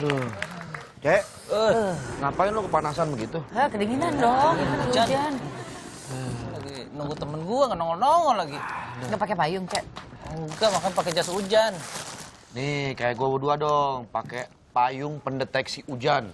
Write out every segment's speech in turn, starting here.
Aduh. Cek, ngapain lo kepanasan begitu? Hah, kedinginan dong. Hujan. Lagi nunggu temen gua nggak nongol-nongol lagi. Nggak pakai payung, Cek? Enggak, makanya pakai jas hujan. Nih, kayak gue berdua dong, pakai payung pendeteksi hujan.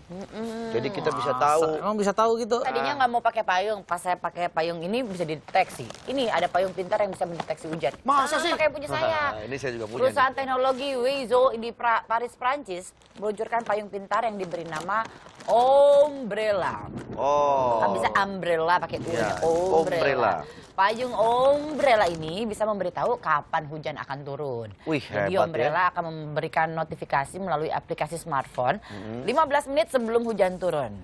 Jadi kita bisa tahu. Emang bisa tahu gitu? Tadinya nggak mau pakai payung, pas saya pakai payung ini bisa dideteksi. Ini ada payung pintar yang bisa mendeteksi hujan. Masa sih? Pakai punya saya. Ini saya juga punya. Perusahaan teknologi Weizo di Paris, Prancis meluncurkan payung pintar yang diberi nama Ombrella. Oh. Kan bisa umbrella pakai U, Iya, Ombrella. Ombrella. Payung Ombrella ini bisa memberitahu kapan hujan akan turun. Wih, Jadi hebat Ombrella akan memberikan notifikasi melalui aplikasi smartphone 15 menit sebelum hujan turun.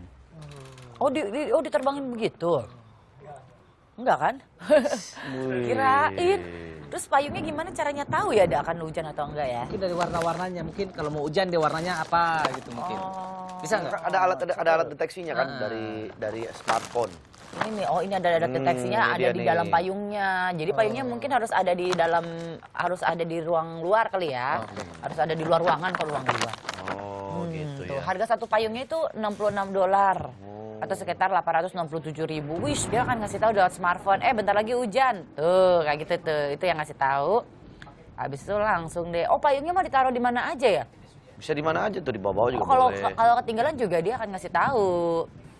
Oh, diterbangin begitu? Enggak kan? Kirain. Terus payungnya gimana caranya tahu ya ada akan hujan atau enggak ya? Mungkin dari warna-warnanya, mungkin kalau mau hujan dia warnanya apa gitu mungkin. Bisa nggak? Ada alat deteksinya kan dari smartphone. Ini ini ada deteksinya ini ada dia di nih. dalam payungnya. Jadi payungnya mungkin harus ada di dalam, harus ada di ruang luar kali ya. Harus ada di luar ruangan kalau ruang luar. Oh, gitu Tuh, ya. harga satu payungnya itu $66 atau sekitar 867.000. Wish, dia akan ngasih tahu lewat smartphone. Bentar lagi hujan. Tuh, kayak gitu tuh. Itu yang ngasih tahu. Habis itu langsung deh. Oh, payungnya mau ditaruh di mana aja ya? Bisa di mana aja tuh, di bawah-bawah juga Kalau boleh. kalau ketinggalan juga dia akan ngasih tahu.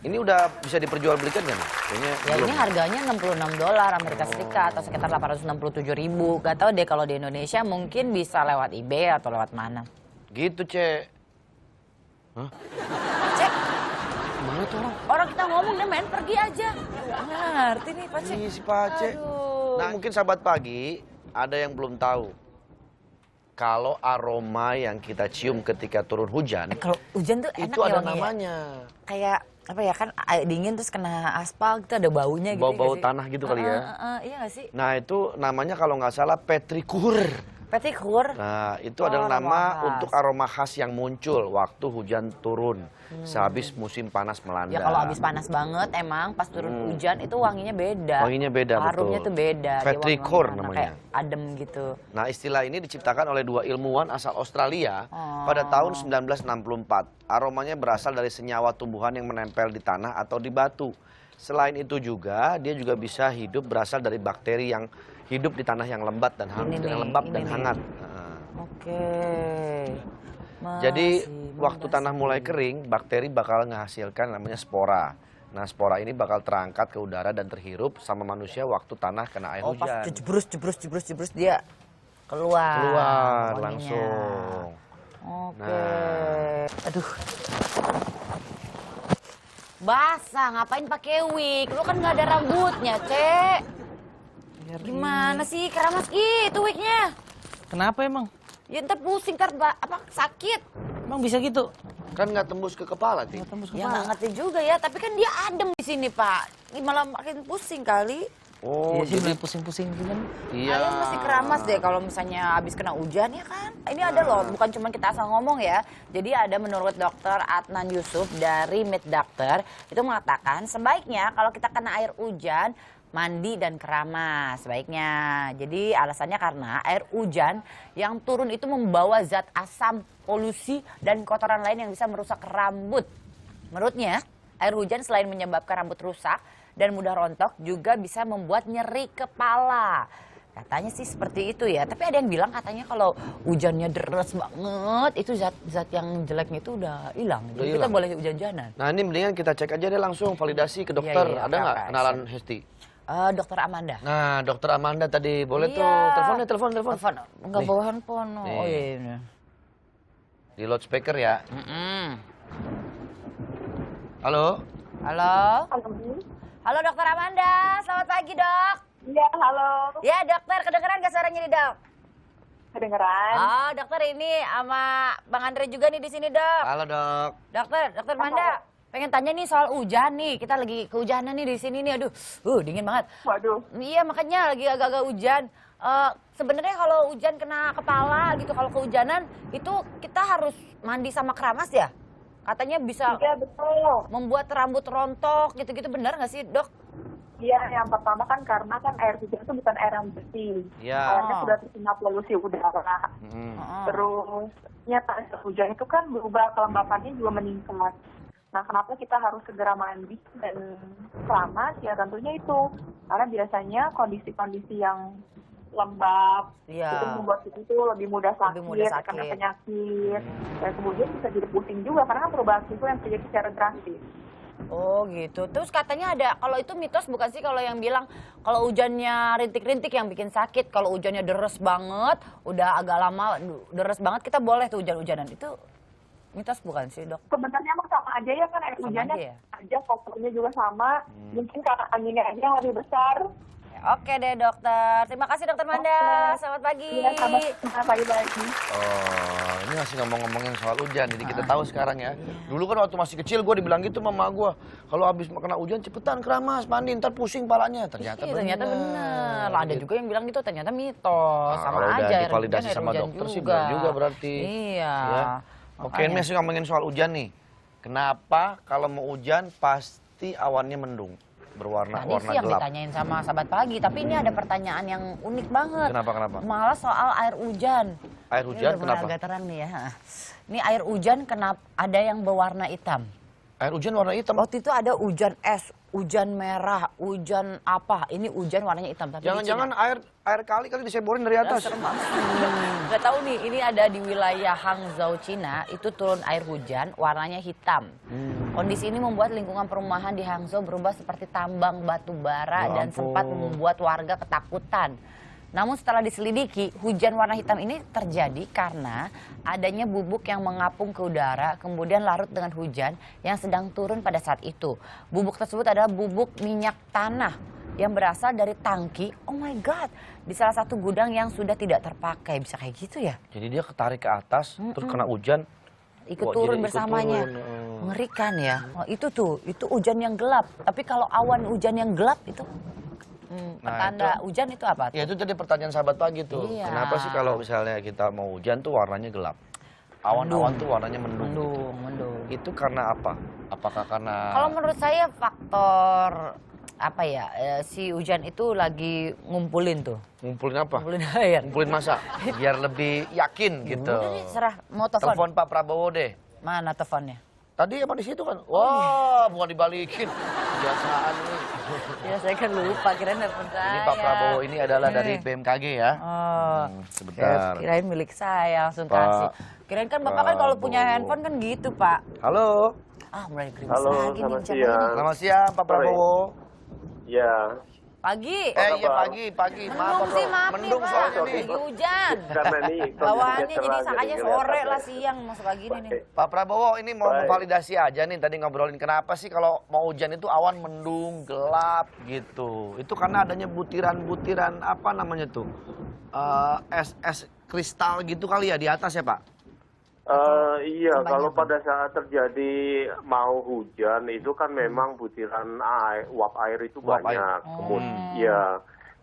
Ini udah bisa diperjualbelikan kan? Kayaknya Ya belum. ini harganya $66 Amerika Serikat atau sekitar 867.000. Gak tahu deh kalau di Indonesia mungkin bisa lewat eBay atau lewat mana. Gitu, Cek. Cek, Mana tuh orang? orang kita ngomong dia main pergi aja. Nggak ngerti nih Pak Cek. Ini si Pace. Aduh. Nah, mungkin sahabat pagi ada yang belum tahu. Kalau aroma yang kita cium ketika turun hujan, Kalau hujan tuh enak itu ya ada wanginya. namanya. Kayak apa ya, kan air dingin terus kena aspal gitu ada baunya gitu. Bau-bau nggak sih? tanah gitu kali ya. Iya nggak sih? Nah, itu namanya kalau nggak salah petrichor. Petrichor. Nah, itu Oh, adalah aroma nama khas. untuk aroma khas yang muncul waktu hujan turun sehabis musim panas melanda. Ya kalau habis panas banget emang pas turun hujan itu wanginya beda. Wanginya beda, Harumnya betul. tuh beda. Dia Petrichor wangi-wangi namanya. kayak adem gitu. Nah, istilah ini diciptakan oleh dua ilmuwan asal Australia pada tahun 1964. Aromanya berasal dari senyawa tumbuhan yang menempel di tanah atau di batu. Selain itu juga, dia juga bisa hidup berasal dari bakteri yang hidup di tanah yang lembat dan Ini nih, lembab ini dan nih. hangat. Oke. Jadi Masih waktu tanah mulai kering, bakteri bakal menghasilkan namanya spora. Nah, spora ini bakal terangkat ke udara dan terhirup sama manusia waktu tanah kena air Oh, pas hujan. jebrus dia keluar. Keluar wanginya. langsung. Oke. Nah. Aduh. Basah, ngapain pakai wig? Lu kan nggak ada rambutnya, Cek. Gimana sih, keramas gitu wignya? Kenapa emang? Ya ntar pusing, ntar sakit. Emang bisa gitu? Kan nggak tembus ke kepala, Ting. Ya nggak ngerti juga ya, tapi kan dia adem di sini, Pak. Malah makin pusing kali. Oh, Iya sih, jadi mulai pusing-pusing gimana? iya. Kalian masih keramas deh kalau misalnya habis kena hujan ya kan. Ini ada loh, bukan cuma kita asal ngomong ya. Jadi ada menurut dokter Adnan Yusuf dari Mid Doctor, itu mengatakan sebaiknya kalau kita kena air hujan, mandi dan keramas sebaiknya. Jadi alasannya karena air hujan yang turun itu membawa zat asam, polusi, dan kotoran lain yang bisa merusak rambut. Menurutnya, air hujan selain menyebabkan rambut rusak dan mudah rontok juga bisa membuat nyeri kepala. Katanya sih seperti itu ya. Tapi ada yang bilang katanya kalau hujannya deras banget itu zat yang jeleknya itu udah hilang. Jadi kita hilang. boleh hujan-hujanan. Nah, ini mendingan kita cek aja deh langsung validasi ke dokter. iya, Ada oke, nggak oke, kenalan Hesti? Dokter Amanda. Nah, dokter Amanda tadi boleh Iya. tuh. Telepon. Telepon. Enggak Nih. bawa handphone. Nih. Oh iya. Di loudspeaker ya. Halo? Halo. Halo dokter Amanda. Selamat pagi dok. Iya, halo. Ya dokter, kedengeran gak suaranya nih dok? Kedengeran? Oh dokter, ini sama Bang Andre juga nih di sini dok. Halo, Dok. Dokter Manda, pengen tanya nih soal hujan nih. Kita lagi kehujanan nih di sini nih. Aduh, dingin banget. Waduh. Iya makanya lagi agak-agak hujan. Sebenarnya kalau hujan kena kepala gitu, kalau kehujanan itu kita harus mandi sama keramas ya? Katanya bisa Iya, betul. membuat rambut rontok gitu-gitu, benar nggak sih dok? Iya, yang pertama kan karena kan air hujan itu bukan air yang bersih. Iya. Airnya sudah terkena polusi udara. Terus nyata air hujan itu kan berubah, kelembapannya juga meningkat. Nah, kenapa kita harus segera mandi dan selamat? Ya tentunya itu. Karena biasanya kondisi-kondisi yang lembab, Iya. itu membuat kita itu lebih mudah sakit, karena penyakit. Dan kemudian bisa jadi pusing juga, karena kan perubahan suhu yang terjadi secara drastis. Oh gitu. Terus katanya ada, kalau itu mitos bukan sih kalau yang bilang kalau hujannya rintik-rintik yang bikin sakit, kalau hujannya deres banget, udah agak lama deres banget kita boleh tuh hujan-hujanan. Itu mitos bukan sih, Dok? Sebenarnya emang sama aja ya kan air Sama hujannya aja ya? aja faktornya juga sama. Mungkin karena anginnya aja lebih besar. Oke deh, Dokter. Terima kasih, Dokter Manda. Selamat pagi. Iya, sama pagi-pagi. Oh, ini masih ngomong-ngomongin soal hujan, jadi kita tahu sekarang ya. Dulu kan waktu masih kecil gue dibilang gitu mama gue, kalau habis kena hujan cepetan keramas, mandi, ntar pusing palanya. Ternyata benar. Ternyata benar. Ada juga yang bilang gitu, ternyata mitos. Nah, Sama kalau udah aja air divalidasi hujan, sama air hujan dokter sih juga. benar juga berarti. Iya. Ya. Oke, ini masih ngomongin soal hujan nih. Kenapa kalau mau hujan pasti awannya mendung, berwarna Tadi sih yang gelap? ditanyain sama sahabat pagi, tapi ini ada pertanyaan yang unik banget. Kenapa? Malah soal air hujan. Air hujan Ini udah mulai kenapa? agak terang nih ya. Ini air hujan kenapa ada yang berwarna hitam? Air hujan warna hitam. Waktu itu ada hujan es, hujan merah, hujan apa? Ini hujan warnanya hitam. Tapi Jangan-jangan air kali diseborin dari atas. Gak tahu nih, ini ada di wilayah Hangzhou, Cina, itu turun air hujan warnanya hitam. Kondisi ini membuat lingkungan perumahan di Hangzhou berubah seperti tambang batu bara Ya dan sempat membuat warga ketakutan. Namun setelah diselidiki, hujan warna hitam ini terjadi karena adanya bubuk yang mengapung ke udara, kemudian larut dengan hujan yang sedang turun pada saat itu. Bubuk tersebut adalah bubuk minyak tanah yang berasal dari tangki, oh my god, di salah satu gudang yang sudah tidak terpakai. Bisa kayak gitu ya? Jadi dia ketarik ke atas, terus kena hujan. Ikut Wah, turun jadi ikut bersamanya. turun. Mengerikan ya. Oh, itu tuh, itu hujan yang gelap. Tapi kalau awan hujan yang gelap itu petanda hujan itu apa? Ya itu tadi pertanyaan sahabat pagi tuh. Iya. Kenapa sih kalau misalnya kita mau hujan tuh warnanya gelap? Awan-awan tuh warnanya mendung. Mendung. Itu karena apa? Apakah karena Kalau menurut saya faktor apa ya, si hujan itu lagi ngumpulin tuh. ngumpulin apa? Ngumpulin air. Ngumpulin masa? Biar lebih yakin gitu. Udah nih, serah, mau telepon. Telepon Pak Prabowo deh. Mana teleponnya? Tadi apa di situ kan? Wah, bukan dibalikin. Kebiasaan nih. Ya saya kan lupa, kirain telepon saya. Ini Pak Prabowo ini adalah dari BMKG ya. Oh, Sebentar. kirain milik saya, langsung Pak kasih. Kirain kan Bapak kan kalau punya handphone kan gitu, Pak. Halo. Ah, mulai gerimis Halo, lagi nih selamat jam siang. ini. Selamat siang Pak Prabowo. Ya, Pagi. Iya pagi. Mendung sih, maaf nih, Mendung Pak. soalnya nih. Lagi hujan. karena ini Bawaannya jadi terlanjur sakanya ini sore kelihatan lah, ya. siang masuk lagi nih. Pak Prabowo ini mau Baik. memvalidasi aja nih tadi ngobrolin kenapa sih kalau mau hujan itu awan mendung, gelap gitu. Itu karena adanya butiran-butiran apa namanya tuh? Es kristal gitu kali ya di atas ya, Pak? Iya, Kebanyakan. kalau pada saat terjadi mau hujan itu kan memang butiran air, uap air itu Uap banyak.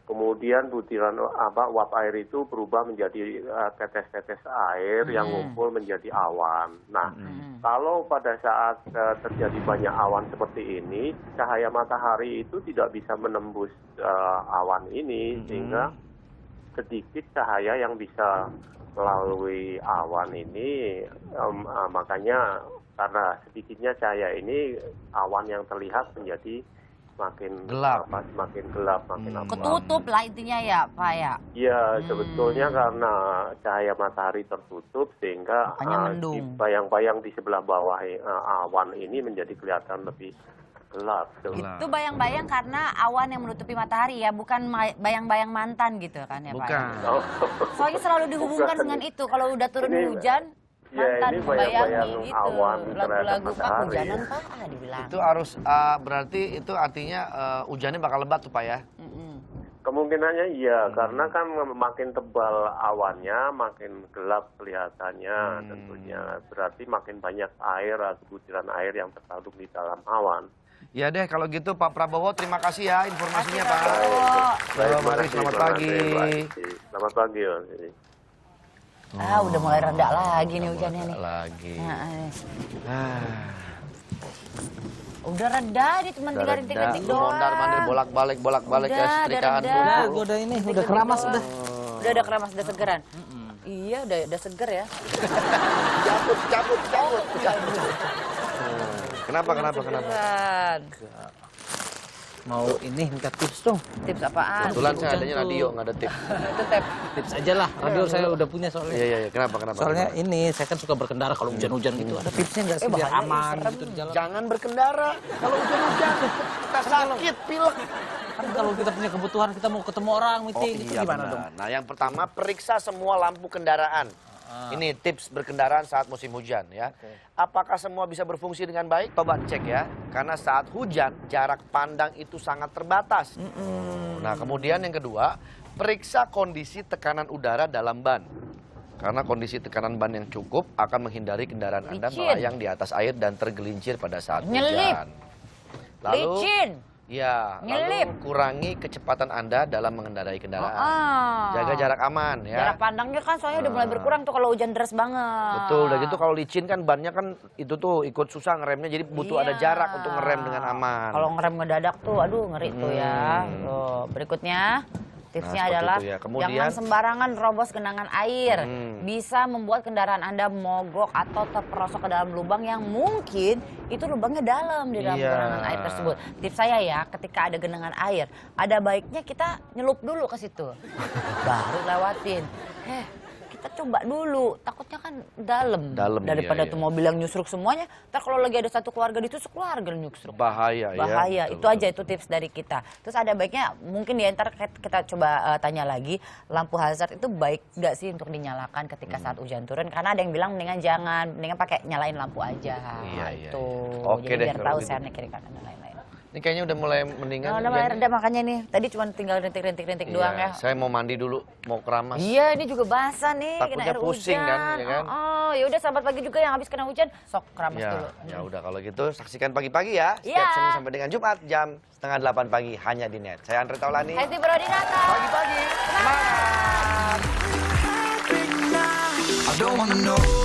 Kemudian butiran uap air itu berubah menjadi tetes-tetes air yang ngumpul menjadi awan. Nah, kalau pada saat terjadi banyak awan seperti ini, cahaya matahari itu tidak bisa menembus awan ini sehingga sedikit cahaya yang bisa melalui awan ini, makanya karena sedikitnya cahaya ini awan yang terlihat menjadi semakin Gelap. semakin gelap, makin abang. Ketutup lah intinya ya, Pak ya. Iya, sebetulnya karena cahaya matahari tertutup sehingga Makanya mendung. bayang-bayang di sebelah bawah awan ini menjadi kelihatan lebih gelap. Itu bayang-bayang karena awan yang menutupi matahari ya, bukan bayang-bayang mantan gitu kan ya, Pak. Bukan. Ya? Soalnya selalu dihubungkan Bukan. dengan itu, kalau udah turun Ini- hujan, Ya, mantan ini membayangi bayang-bayang gitu. awan terhadap Lagu-lagu Pak, matahari. hujanan Pak, dibilang. Itu harus berarti itu artinya hujannya bakal lebat tuh, Pak ya? Kemungkinannya iya, karena kan makin tebal awannya, makin gelap kelihatannya tentunya. Berarti makin banyak air atau butiran air yang terkandung di dalam awan. Ya deh kalau gitu Pak Prabowo terima kasih ya informasinya Pak. Baik, Mari selamat pagi. Selamat pagi. Udah mulai reda lagi nih hujannya nih. Lagi. Nah, Ah. Udah reda, dia cuma tinggal rintik-rintik Lu doang. mondar-mandir bolak-balik Udah, ya setrikaan udah tuh. Udah, gue udah ini, udah keramas udah. Udah keramas, udah segeran. Iya, udah seger ya. Cabut. Kenapa? Segeran. Mau ini minta tips dong. Tips apaan? Kebetulan saya Hujan adanya tuh. radio, nggak ada tip. Itu tips. Tips aja lah, radio saya udah punya soalnya. Iya. Kenapa? Soalnya ini saya kan suka berkendara kalau hujan-hujan gitu. Ada tipsnya nggak sih biar bahaya, aman serem. gitu di jalan? Jangan berkendara kalau hujan-hujan. Kita sakit, pilek. Kan kalau kita punya kebutuhan kita mau ketemu orang meeting itu gimana benar. dong? Nah, yang pertama periksa semua lampu kendaraan. Ini tips berkendaraan saat musim hujan ya. Apakah semua bisa berfungsi dengan baik? Coba cek ya. Karena saat hujan jarak pandang itu sangat terbatas. Nah, kemudian yang kedua, periksa kondisi tekanan udara dalam ban. Karena kondisi tekanan ban yang cukup akan menghindari kendaraan Anda Licin. melayang di atas air dan tergelincir pada saat Nyelip. hujan. Lalu Licin. ya, Nyelip. lalu kurangi kecepatan Anda dalam mengendarai kendaraan. Ah. Jaga jarak aman ya. Jarak pandangnya kan soalnya udah mulai berkurang tuh kalau hujan deras banget. Betul, udah gitu kalau licin kan bannya kan itu tuh ikut susah ngeremnya, jadi butuh ada Iya. jarak untuk ngerem dengan aman. Kalau ngerem ngedadak tuh, aduh ngeri tuh ya. Tuh, berikutnya tipsnya seperti adalah itu ya. Kemudian- jangan sembarangan nerobos genangan air. Bisa membuat kendaraan Anda mogok atau terperosok ke dalam lubang yang mungkin itu lubangnya dalam di dalam Iya. genangan air tersebut. Tips saya ya, ketika ada genangan air, ada baiknya kita nyelup dulu ke situ. Baru lewatin. Kita coba dulu, takutnya kan dalam. Dalam, Daripada iya, tuh iya. mobil yang nyusruk semuanya, ntar kalau lagi ada satu keluarga ditusuk, keluarga nyusruk. Bahaya, Bahaya, ya. itu aja itu tips dari kita. Terus ada baiknya mungkin ya ntar kita coba tanya lagi, lampu hazard itu baik nggak sih untuk dinyalakan ketika saat hujan turun? Karena ada yang bilang mendingan jangan, mendingan pakai nyalain lampu aja. Iya. Itu. Oke jadi deh biar kalau tahu gitu. sana kiri kanan dan lain-lain. Ini kayaknya udah mulai mendingan. Nah, udah mulai hujannya. reda makanya nih. Tadi cuma tinggal rintik-rintik Iya, doang ya. Saya mau mandi dulu, mau keramas. Iya, ini juga basah nih, kena Takutnya air pusing hujan. kan, ya kan? Oh, ya udah sahabat pagi juga yang habis kena hujan, sok keramas Ya, dulu. ya udah kalau gitu saksikan pagi-pagi ya. Setiap Iya. Senin sampai dengan Jumat jam 7:30 pagi hanya di net. Saya Andre Taulani. Hesti Brodinata. Pagi-pagi. Semangat. I don't wanna know